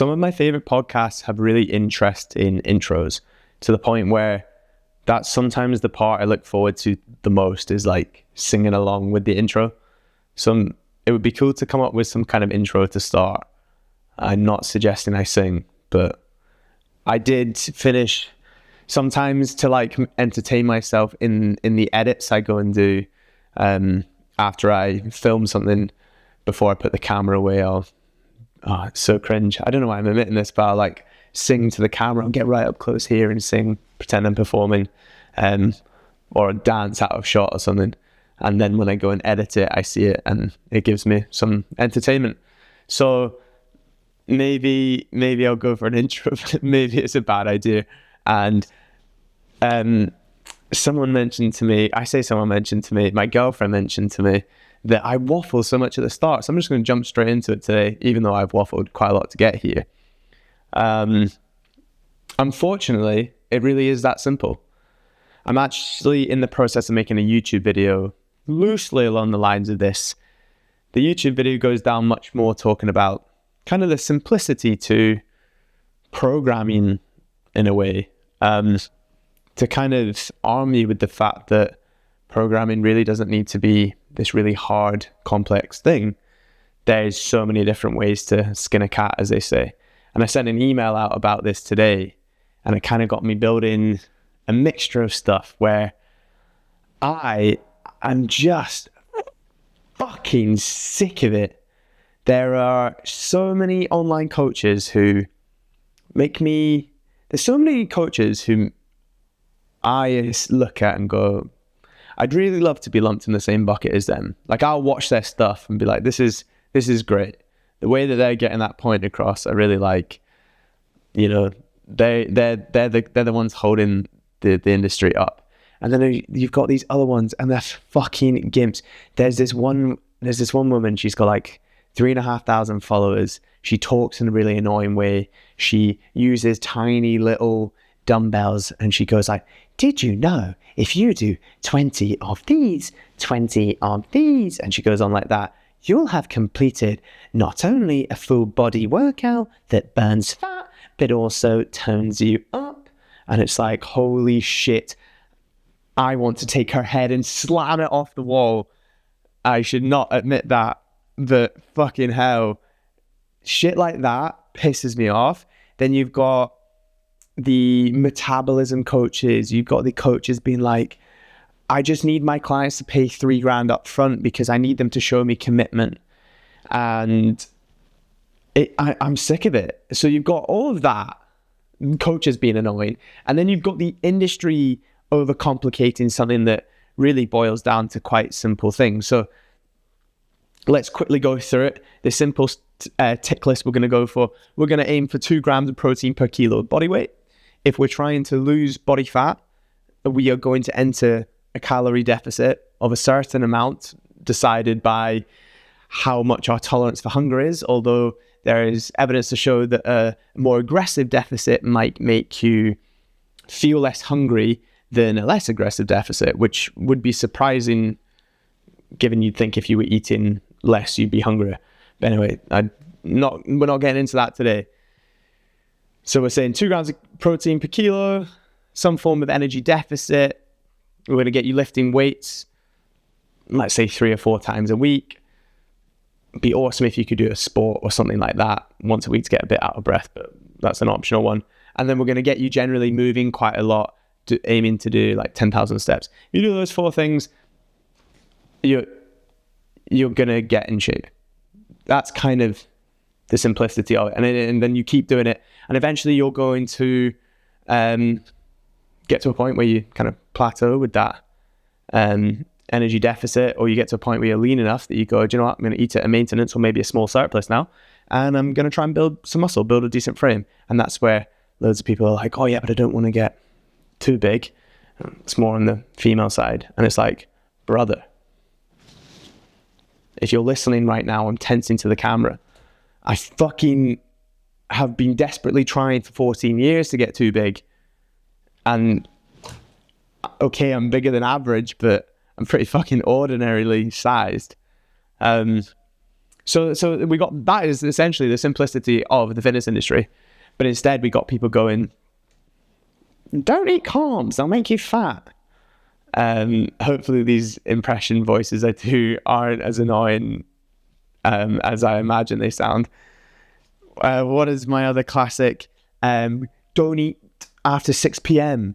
some of my favorite podcasts have really interest in intros, to the point where that's sometimes the part I look forward to the most, is like singing along with the intro. So it would be cool to come up with some kind of intro to start. I'm not suggesting I sing, but I did finish sometimes to like entertain myself in the edits I go and do after I film something. Before I put the camera away, it's so cringe. I don't know why I'm admitting this, but I'll like sing to the camera and get right up close here and sing, pretend I'm performing, or dance out of shot or something. And then when I go and edit it, I see it and it gives me some entertainment. So maybe I'll go for an intro. Maybe it's a bad idea. And someone mentioned to me, my girlfriend mentioned to me that I waffle so much at the start. So I'm just going to jump straight into it today, even though I've waffled quite a lot to get here. Unfortunately, it really is that simple. I'm actually in the process of making a YouTube video loosely along the lines of this. The YouTube video goes down much more talking about kind of the simplicity to programming in a way, to kind of arm you with the fact that programming really doesn't need to be this really hard, complex thing. There's so many different ways to skin a cat, as they say. And I sent an email out about this today, and it kind of got me building a mixture of stuff where I am just fucking sick of it. There are so many online coaches who there's so many coaches who I look at and go, I'd really love to be lumped in the same bucket as them. Like, I'll watch their stuff and be like, this is great. The way that they're getting that point across, I really like. You know, they're the ones holding the industry up. And then you've got these other ones, and they're fucking gimps. There's this one woman. She's got like 3,500 followers. She talks in a really annoying way. She uses tiny little dumbbells, and she goes like, did you know if you do 20 of these, 20 of these, and she goes on like that, you'll have completed not only a full body workout that burns fat, but also tones you up. And it's like, holy shit, I want to take her head and slam it off the wall. I should not admit that, but fucking hell, shit like that pisses me off. Then you've got the metabolism coaches. You've got the coaches being like, I just need my clients to pay $3,000 up front because I need them to show me commitment. And I'm sick of it. So you've got all of that, coaches being annoying. And then you've got the industry overcomplicating something that really boils down to quite simple things. So let's quickly go through it. The simple tick list we're going to go for. We're going to aim for 2 grams of protein per kilo of body weight. If we're trying to lose body fat, we are going to enter a calorie deficit of a certain amount decided by how much our tolerance for hunger is, although there is evidence to show that a more aggressive deficit might make you feel less hungry than a less aggressive deficit, which would be surprising given you'd think if you were eating less, you'd be hungrier. But anyway, we're not getting into that today. So we're saying 2 grams of protein per kilo, some form of energy deficit. We're going to get you lifting weights, let's say 3 or 4 times a week. It'd be awesome if you could do a sport or something like that once a week to get a bit out of breath, but that's an optional one. And then we're going to get you generally moving quite a lot, aiming to do like 10,000 steps. You do those 4 things, you're going to get in shape. That's kind of the simplicity of it. And then you keep doing it. And eventually you're going to get to a point where you kind of plateau with that energy deficit, or you get to a point where you're lean enough that you go, do you know what, I'm going to eat at a maintenance or maybe a small surplus now, and I'm going to try and build some muscle, build a decent frame. And that's where loads of people are like, oh yeah, but I don't want to get too big. It's more on the female side. And it's like, brother, if you're listening right now, I'm tensing to the camera. I fucking have been desperately trying for 14 years to get too big. And okay, I'm bigger than average, but I'm pretty fucking ordinarily sized. So we got, that is essentially the simplicity of the fitness industry. But instead we got people going, don't eat carbs, they'll make you fat. Hopefully these impression voices I do aren't as annoying as I imagine they sound. What is my other classic? Don't eat after 6 p.m.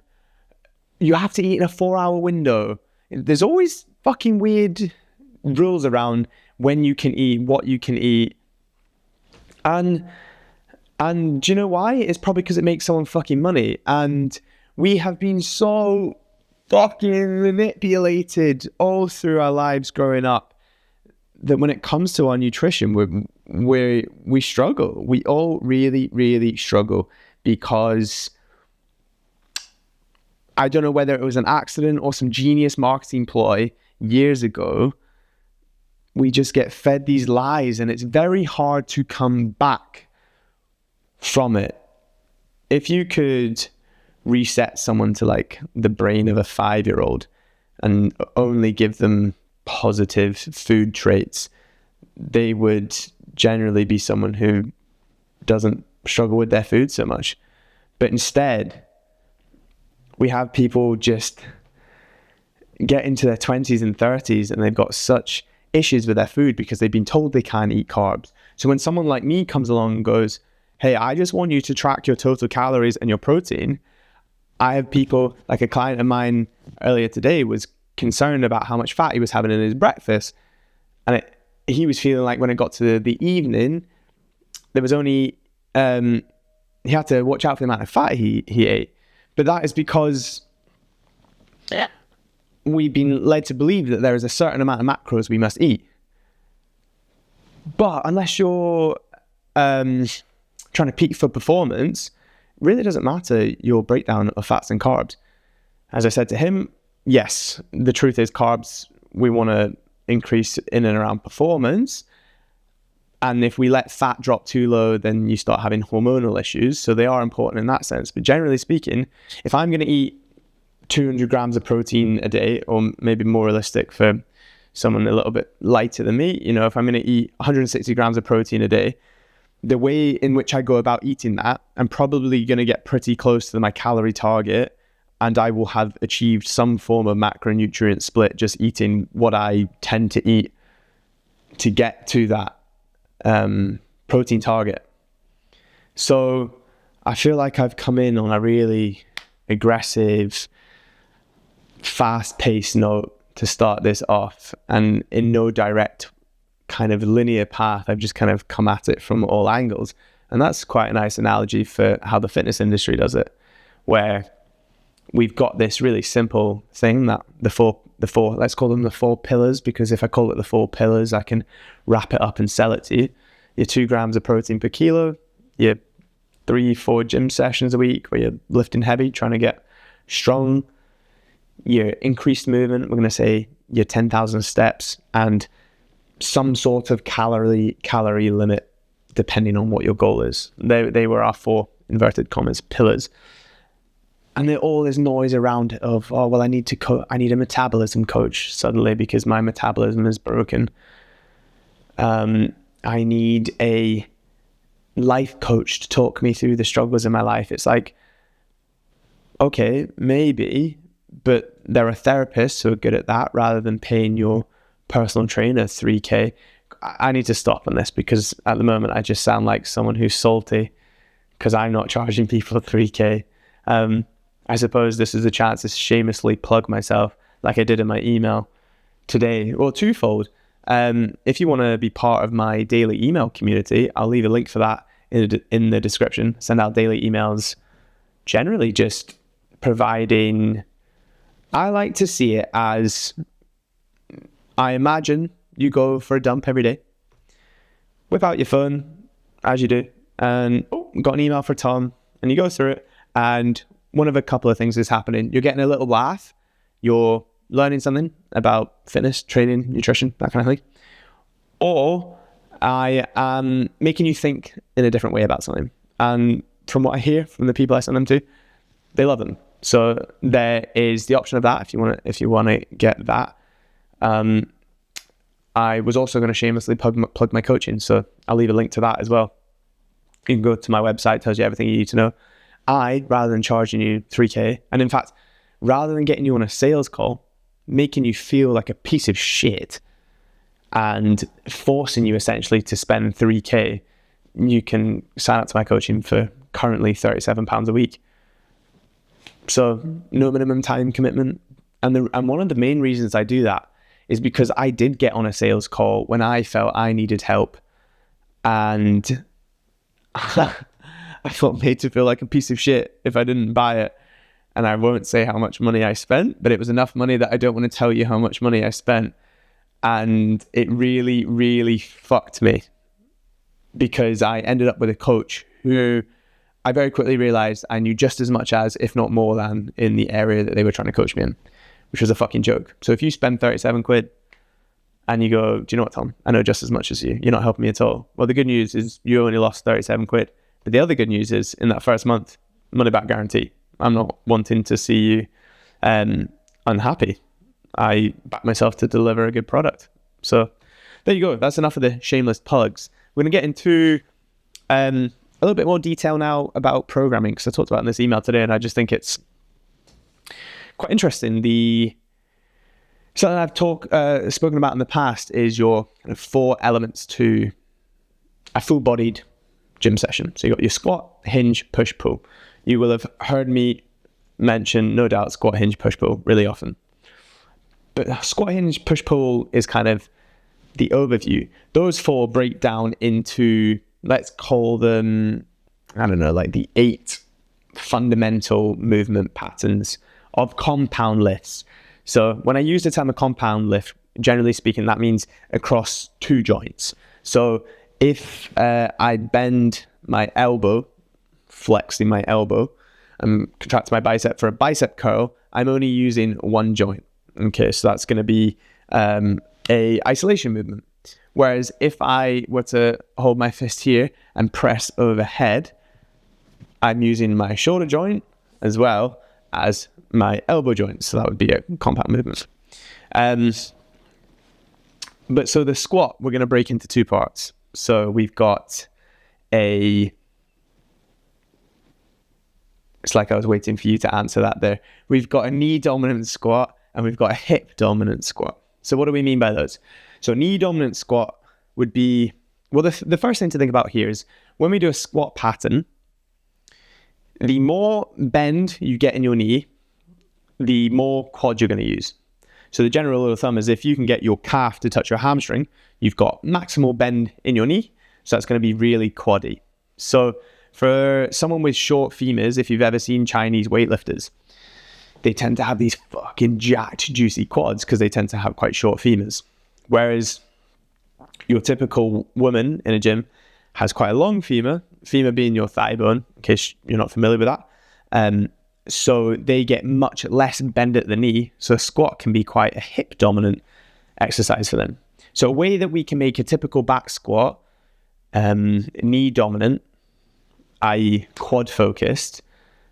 You have to eat in a 4-hour window. There's always fucking weird rules around when you can eat, what you can eat. And do you know why? It's probably because it makes someone fucking money. And we have been so fucking manipulated all through our lives growing up that when it comes to our nutrition, we struggle. We all really, really struggle because I don't know whether it was an accident or some genius marketing ploy years ago. We just get fed these lies and it's very hard to come back from it. If you could reset someone to like the brain of a 5-year-old and only give them positive food traits, they would generally be someone who doesn't struggle with their food so much. But instead, we have people just get into their 20s and 30s and they've got such issues with their food because they've been told they can't eat carbs. So when someone like me comes along and goes, hey, I just want you to track your total calories and your protein, I have people, like a client of mine earlier today was concerned about how much fat he was having in his breakfast. And he was feeling like when it got to the evening, there was only, he had to watch out for the amount of fat he ate. But that is because we've been led to believe that there is a certain amount of macros we must eat. But unless you're trying to peak for performance, it really doesn't matter your breakdown of fats and carbs. As I said to him, yes, the truth is carbs, we want to increase in and around performance. And if we let fat drop too low, then you start having hormonal issues. So they are important in that sense. But generally speaking, if I'm going to eat 200 grams of protein a day, or maybe more realistic for someone a little bit lighter than me, you know, if I'm going to eat 160 grams of protein a day, the way in which I go about eating that, I'm probably going to get pretty close to my calorie target, and I will have achieved some form of macronutrient split just eating what I tend to eat to get to that protein target. So I feel like I've come in on a really aggressive, fast-paced note to start this off, and in no direct kind of linear path. I've just kind of come at it from all angles, and that's quite a nice analogy for how the fitness industry does it, where we've got this really simple thing that the four, let's call them the 4 pillars, because if I call it the 4 pillars, I can wrap it up and sell it to you. Your 2 grams of protein per kilo, your 3-4 gym sessions a week where you're lifting heavy, trying to get strong, your increased movement, we're going to say your 10,000 steps, and some sort of calorie limit depending on what your goal is. They were our 4 inverted commas pillars. And there all this noise around it of, oh, well, I need a metabolism coach suddenly because my metabolism is broken. I need a life coach to talk me through the struggles in my life. It's like, okay, maybe, but there are therapists who are good at that rather than paying your personal trainer $3,000. I need to stop on this because at the moment I just sound like someone who's salty because I'm not charging people $3,000. I suppose this is a chance to shamelessly plug myself like I did in my email today. Well, twofold. If you want to be part of my daily email community, I'll leave a link for that in the description. Send out daily emails, generally just providing, I like to see it as, I imagine you go for a dump every day, whip out your phone as you do, and got an email for Tom, and you go through it, and one of a couple of things is happening. You're getting a little laugh, you're learning something about fitness, training, nutrition, that kind of thing, or I am making you think in a different way about something. And from what I hear from the people I send them to, they love them. So there is the option of that if you want to get that. I was also going to shamelessly plug my coaching. So I'll leave a link to that as well. You can go to my website, tells you everything you need to know. Rather than charging you 3K, and in fact, rather than getting you on a sales call, making you feel like a piece of shit and forcing you essentially to spend 3K, you can sign up to my coaching for currently £37 a week. So no minimum time commitment. And one of the main reasons I do that is because I did get on a sales call when I felt I needed help, and I felt made to feel like a piece of shit if I didn't buy it. And I won't say how much money I spent, but it was enough money that I don't want to tell you how much money I spent. And it really, really fucked me, because I ended up with a coach who I very quickly realized I knew just as much as, if not more than, in the area that they were trying to coach me in, which was a fucking joke. So if you spend 37 quid and you go, do you know what, Tom? I know just as much as you. You're not helping me at all. Well, the good news is you only lost 37 quid. But the other good news is, in that first month, money back guarantee. I'm not wanting to see you unhappy. I back myself to deliver a good product. So there you go. That's enough of the shameless plugs. We're going to get into a little bit more detail now about programming, because I talked about it in this email today, and I just think it's quite interesting. Something I've spoken about in the past is your kind of 4 elements to a full-bodied gym session. So you got your squat, hinge, push, pull. You will have heard me mention, no doubt, squat, hinge, push, pull really often. But squat, hinge, push, pull is kind of the overview. Those 4 break down into, let's call them, I don't know, like the 8 fundamental movement patterns of compound lifts. So when I use the term a compound lift, generally speaking, that means across 2 joints. So if I bend my elbow, flexing my elbow, and contracting my bicep for a bicep curl, I'm only using 1 joint. Okay, so that's going to be a isolation movement. Whereas if I were to hold my fist here and press overhead, I'm using my shoulder joint as well as my elbow joint. So that would be a compound movement. But so the squat, we're going to break into 2 parts. So we've got it's like I was waiting for you to answer that there. We've got a knee dominant squat and we've got a hip dominant squat. So what do we mean by those? So knee dominant squat would be, well, the first thing to think about here is when we do a squat pattern, the more bend you get in your knee, the more quad you're going to use. So the general rule of thumb is if you can get your calf to touch your hamstring, you've got maximal bend in your knee. So that's going to be really quaddy. So for someone with short femurs, if you've ever seen Chinese weightlifters, they tend to have these fucking jacked, juicy quads because they tend to have quite short femurs. Whereas your typical woman in a gym has quite a long femur being your thigh bone, in case you're not familiar with that. So they get much less bend at the knee. So a squat can be quite a hip dominant exercise for them. So a way that we can make a typical back squat knee dominant, i.e. quad focused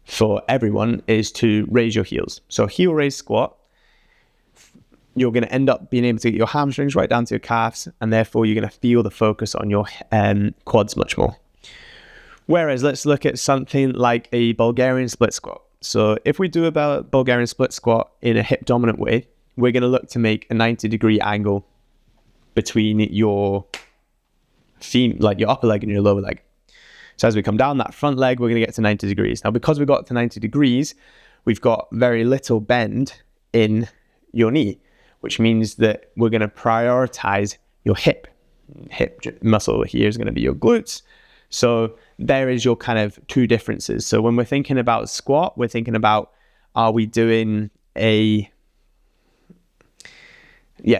for everyone, is to raise your heels. So heel raise squat, you're going to end up being able to get your hamstrings right down to your calves, and therefore you're going to feel the focus on your quads much more. Whereas let's look at something like a Bulgarian split squat. So if we do a Bulgarian split squat in a hip dominant way, we're going to look to make a 90-degree angle between your like your upper leg and your lower leg. So as we come down that front leg, we're going to get to 90 degrees. Now, because we got to 90 degrees, we've got very little bend in your knee, which means that we're going to prioritize your hip. Hip muscle here is going to be your glutes. So there is your kind of 2 differences. So when we're thinking about squat, we're thinking about, are we doing a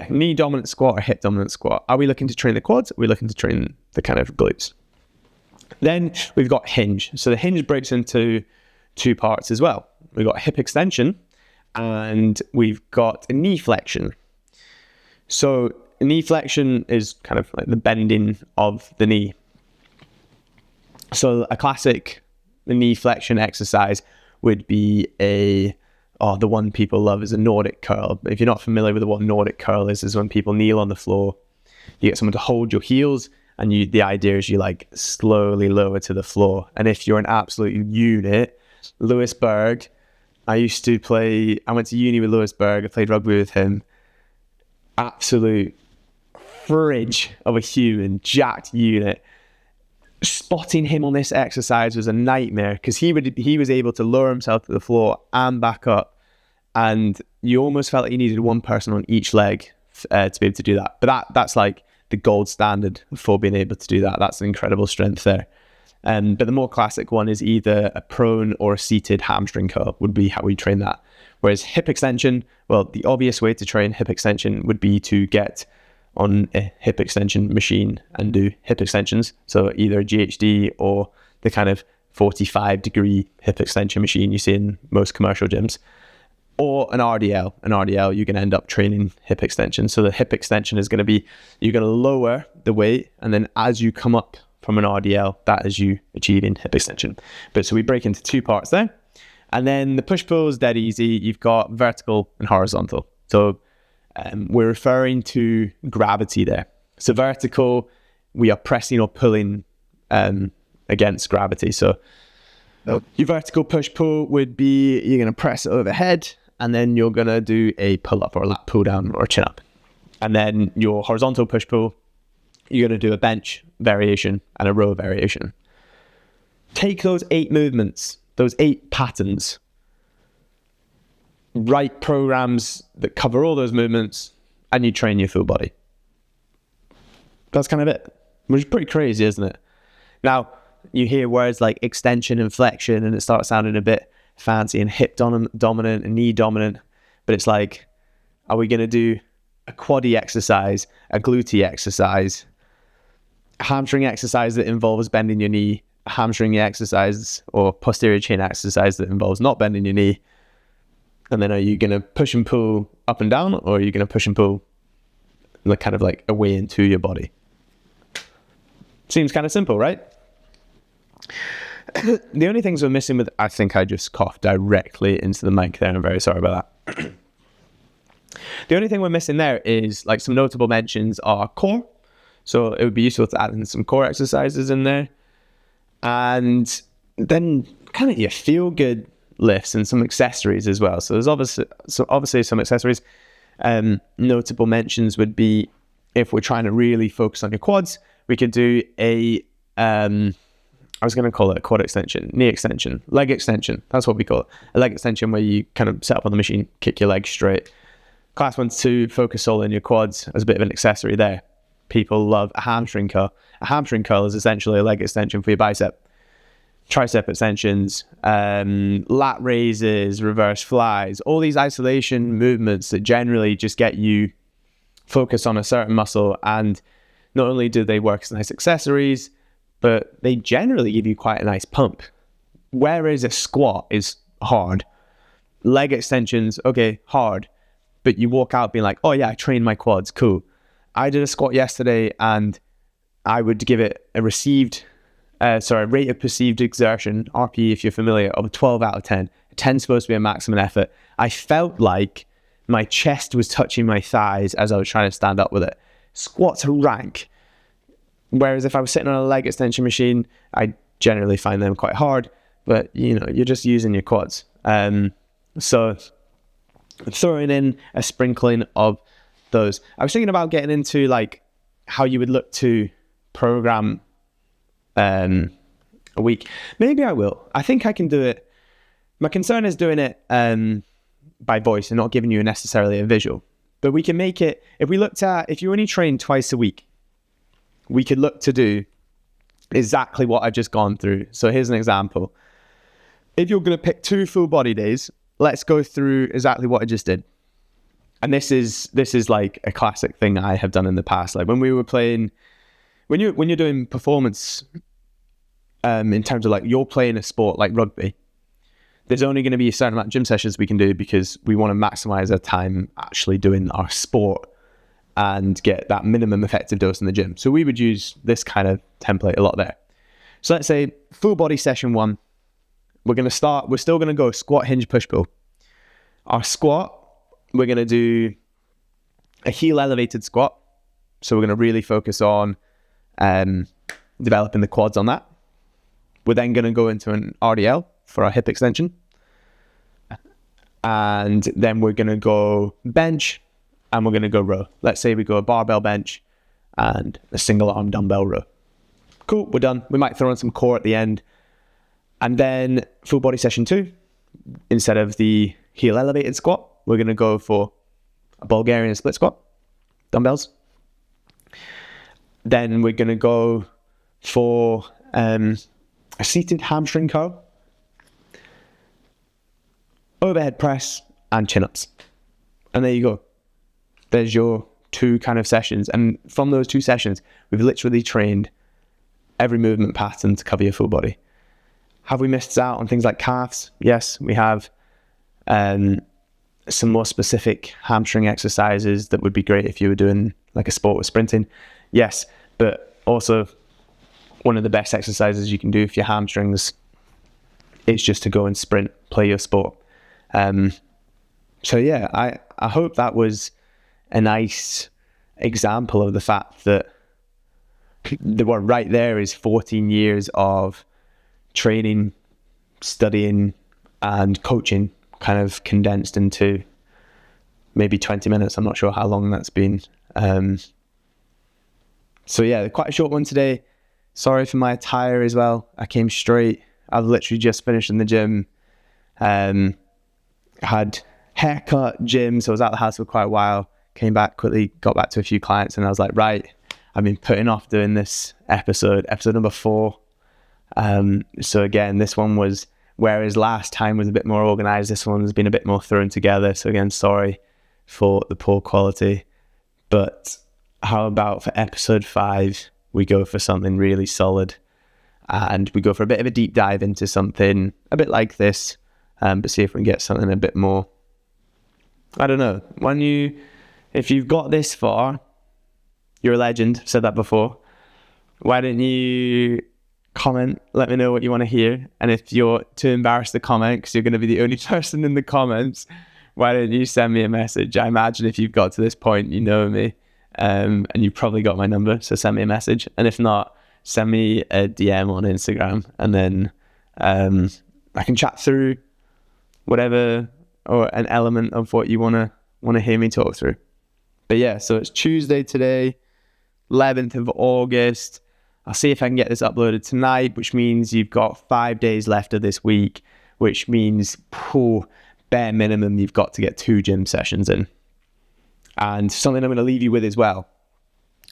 knee dominant squat or hip dominant squat? Are we looking to train the quads? Are we looking to train the kind of glutes? Then we've got hinge. So the hinge breaks into 2 parts as well. We've got hip extension and we've got a knee flexion. So knee flexion is kind of like the bending of the knee. So a classic knee flexion exercise would be the one people love is a Nordic curl. If you're not familiar with what Nordic curl is when people kneel on the floor You get someone to hold your heels, and the idea is you like slowly lower to the floor. And if you're an absolute unit, Lewis Berg, I went to uni with Lewis Berg, I played rugby with him, absolute fridge of a human, jacked unit. Spotting him on this exercise was a nightmare because he was able to lower himself to the floor and back up, and you almost felt like you needed one person on each leg to be able to do that. But that's like the gold standard for being able to do that. That's an incredible strength there. But the more classic one is either a prone or a seated hamstring curl would be how we train that. Whereas hip extension, well, the obvious way to train hip extension would be to get on a hip extension machine and do hip extensions. So either a GHD or the kind of 45-degree hip extension machine you see in most commercial gyms, or an RDL. An RDL, you're going to end up training hip extension. So the hip extension is going to be, you're going to lower the weight, and then as you come up from an RDL, that is you achieving hip extension. But so we break into two parts there. And then the push-pull is dead easy. You've got vertical and horizontal. So we're referring to gravity there. So vertical, we are pressing or pulling against gravity. So your vertical push-pull would be, you're going to press it overhead, and then you're going to do a pull-up or a lat pull-down or a chin-up. And then your horizontal push-pull, you're going to do a bench variation and a row variation. Take those 8 movements, those 8 patterns, write programs that cover all those movements, and you train your full body. That's kind of it, which is pretty crazy, isn't it? Now, you hear words like extension and flexion, and it starts sounding a bit fancy and hip dominant and knee dominant, but it's like, are we going to do a quaddy exercise, a glute exercise, a hamstring exercise that involves bending your knee, a hamstring exercise or posterior chain exercise that involves not bending your knee? And then are you going to push and pull up and down, or are you going to push and pull like kind of like away into your body? Seems kind of simple, right? The only things we're missing with, I think I just coughed directly into the mic there. I'm very sorry about that. The only thing we're missing there is like some notable mentions are core. So it would be useful to add in some core exercises in there. And then kind of your feel good lifts and some accessories as well. So there's obviously some accessories. Notable mentions would be, if we're trying to really focus on your quads, we could do I was going to call it a quad extension, knee extension, leg extension. That's what we call it. A leg extension where you kind of set up on the machine, kick your legs straight. Class 1 to 2, focus all in your quads as a bit of an accessory there. People love a hamstring curl. A hamstring curl is essentially a leg extension for your bicep. Tricep extensions, lat raises, reverse flies, all these isolation movements that generally just get you focused on a certain muscle. And not only do they work as nice accessories, but they generally give you quite a nice pump. Whereas a squat is hard. Leg extensions, okay, hard. But you walk out being like, oh yeah, I trained my quads, cool. I did a squat yesterday and I would give it a rate of perceived exertion, RPE if you're familiar, of a 12 out of 10. A 10 is supposed to be a maximum effort. I felt like my chest was touching my thighs as I was trying to stand up with it. Squats are rank. Whereas if I was sitting on a leg extension machine, I generally find them quite hard, but you're just using your quads. So throwing in a sprinkling of those. I was thinking about getting into like how you would look to program a week. Maybe I will. I think I can do it. My concern is doing it by voice and not giving you necessarily a visual. But we can make it, if you only train twice a week, we could look to do exactly what I've just gone through. So here's an example. If you're going to pick 2 full body days, let's go through exactly what I just did. And this is like a classic thing I have done in the past. Like when we were playing, when you're doing performance, in terms of like you're playing a sport like rugby, there's only going to be a certain amount of gym sessions we can do because we want to maximize our time actually doing our sport and get that minimum effective dose in the gym. So we would use this kind of template a lot there. So let's say full body session 1, we're still going to go squat, hinge, push, pull. Our squat, we're going to do a heel elevated squat. So we're going to really focus on developing the quads on that. We're then going to go into an RDL for our hip extension. And then we're going to go bench and we're going to go row. Let's say we go a barbell bench and a single arm dumbbell row. Cool, we're done. We might throw in some core at the end. And then full body session 2, instead of the heel elevated squat, we're going to go for a Bulgarian split squat, dumbbells. Then we're going to go for a seated hamstring curl, overhead press, and chin-ups. And there you go. There's your 2 kind of sessions. And from those 2 sessions, we've literally trained every movement pattern to cover your full body. Have we missed out on things like calves? Yes, we have some more specific hamstring exercises that would be great if you were doing like a sport with sprinting. Yes, but also one of the best exercises you can do for your hamstrings is just to go and sprint, play your sport. So yeah, I hope that was a nice example of the fact that the one right there is 14 years of training, studying, and coaching kind of condensed into maybe 20 minutes. I'm not sure how long that's been. So yeah, quite a short one today. Sorry for my attire as well. I came straight. I've literally just finished in the gym. Had haircut, gym, so I was out of the house for quite a while. Came back quickly, got back to a few clients, and I was like, right, I've been putting off doing this episode number 4. So again, this one was, whereas last time was a bit more organized, this one's been a bit more thrown together. So again, sorry for the poor quality. But how about for episode 5, we go for something really solid and we go for a bit of a deep dive into something a bit like this, but see if we can get something a bit more, I don't know. If you've got this far, you're a legend. I've said that before. Why don't you comment, let me know what you want to hear, and if you're too embarrassed to comment because you're going to be the only person in the comments, why don't you send me a message? I imagine if you've got to this point, you know me, and you've probably got my number, so send me a message. And if not, send me a DM on Instagram, and then I can chat through whatever or an element of what you want to hear me talk through. But yeah, so it's Tuesday today, 11th of August. I'll see if I can get this uploaded tonight, which means you've got 5 days left of this week, which means bare minimum you've got to get 2 gym sessions in. And something I'm going to leave you with as well.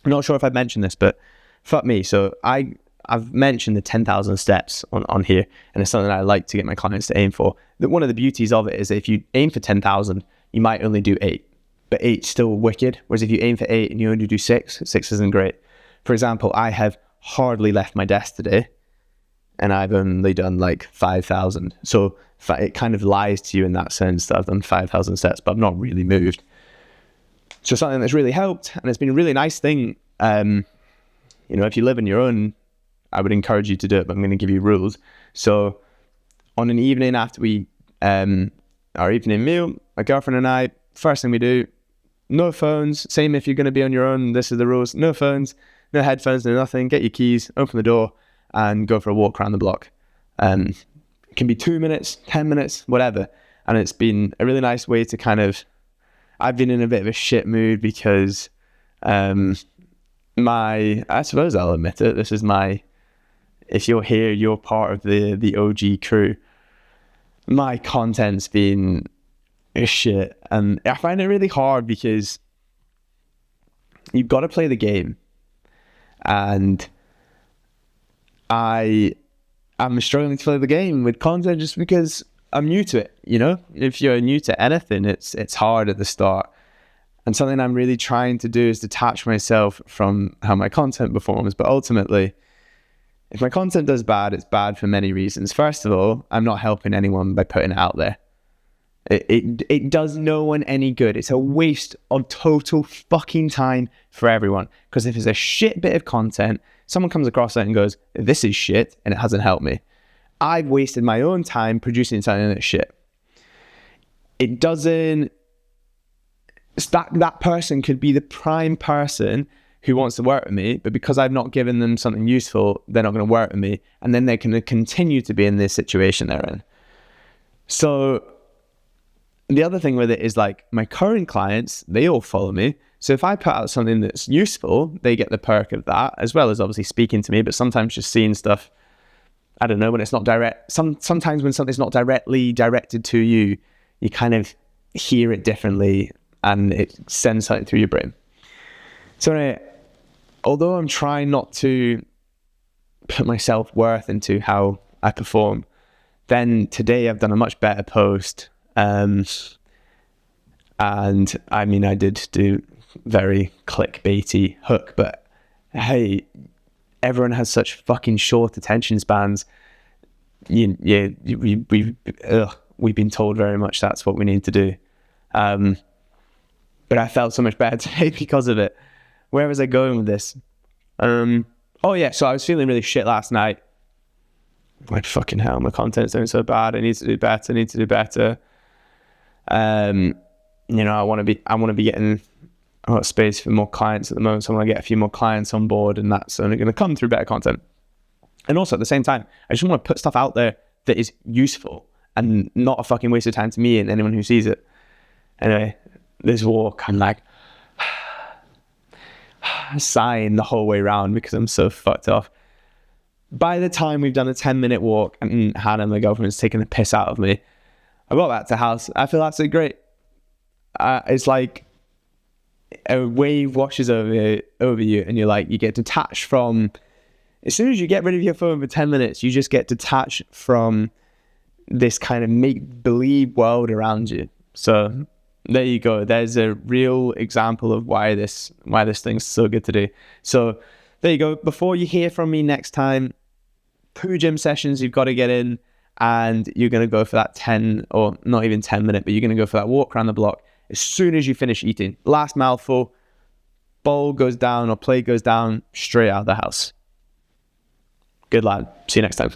I'm not sure if I've mentioned this, but fuck me. So I've mentioned the 10,000 steps on here, and it's something I like to get my clients to aim for. One of the beauties of it is that if you aim for 10,000, you might only do 8, but 8's still wicked. Whereas if you aim for 8 and you only do 6 isn't great. For example, I have hardly left my desk today, and I've only done like 5,000. So it kind of lies to you in that sense that I've done 5,000 steps, but I've not really moved. So something that's really helped, and it's been a really nice thing. If you live on your own, I would encourage you to do it, but I'm going to give you rules. So on an evening after we, our evening meal, my girlfriend and I, first thing we do, no phones. Same if you're going to be on your own, this is the rules. No phones, no headphones, no nothing. Get your keys, open the door, and go for a walk around the block. It can be 2 minutes, 10 minutes, whatever. And it's been a really nice way to I've been in a bit of a shit mood because I suppose I'll admit it, this is if you're here, you're part of the OG crew. My content's been shit, and I find it really hard because you've got to play the game, and I'm struggling to play the game with content just because I'm new to it. If you're new to anything, it's hard at the start. And something I'm really trying to do is detach myself from how my content performs. But ultimately, if my content does bad, it's bad for many reasons. First of all, I'm not helping anyone by putting it out there. It does no one any good. It's a waste of total fucking time for everyone. Because if it's a shit bit of content, someone comes across it and goes, this is shit, and it hasn't helped me. I've wasted my own time producing something that's shit. It doesn't... That person could be the prime person who wants to work with me, but because I've not given them something useful, they're not going to work with me. And then they're going to continue to be in this situation they're in. So the other thing with it is like my current clients, they all follow me. So if I put out something that's useful, they get the perk of that, as well as obviously speaking to me, but sometimes just seeing stuff, I don't know, when it's not direct. Sometimes when something's not directly directed to you, you kind of hear it differently and it sends something through your brain. So anyway, although I'm trying not to put my self-worth into how I perform, then today I've done a much better post. And I mean, I did do very clickbaity hook, but hey, everyone has such fucking short attention spans. We've been told very much that's what we need to do. But I felt so much better today because of it. Where was I going with this? Oh yeah, so I was feeling really shit last night. Like, fucking hell, my content's doing so bad. I need to do better. You know, I want to be getting space for more clients at the moment. So I want to get a few more clients on board, and that's only going to come through better content. And also at the same time, I just want to put stuff out there that is useful and not a fucking waste of time to me and anyone who sees it. Anyway, this walk, I'm like sighing the whole way around because I'm so fucked off. By the time we've done a 10-minute walk and Hannah, my girlfriend, is taking the piss out of me, I got back to the house. I feel absolutely great. It's like a wave washes over you, and you're like, you get detached from. As soon as you get rid of your phone for 10 minutes, you just get detached from this kind of make-believe world around you. So there you go. There's a real example of why this thing's so good to do. So there you go. Before you hear from me next time, 2 gym sessions you've got to get in, and you're going to go for that 10 or not even 10 minute, but you're going to go for that walk around the block as soon as you finish eating. Last mouthful, bowl goes down or plate goes down, straight out of the house. Good lad. See you next time.